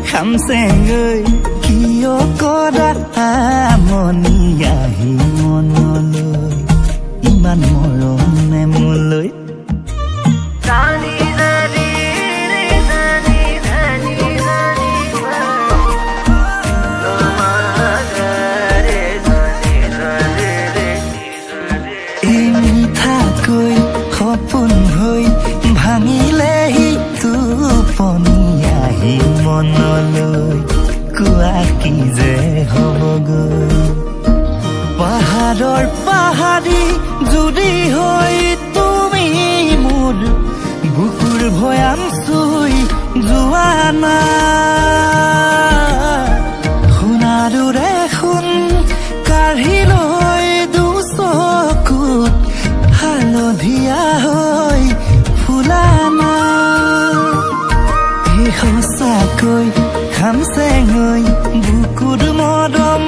খামচেং ঐ কিয় কৰা মনি আহি মনলৈ ইমান মৰমে মোলৈ এই মিঠাকৈ সপোন হৈ ভাঙিলেহি টোপনি আহি মনলৈ কোৱা কি যে হ'বগৈ পাহাৰৰ পাহাৰী যদি হৈ তুমি মোৰ বুকুৰ ভৈয়াম চুই যোৱা না সোণাৰুৰে সোণ কাঢ়ি লৈ দুচকুত হালধীয়া হৈ ফুলা না সঁচাকৈ খামচেং ঐ বুকুৰ মৰম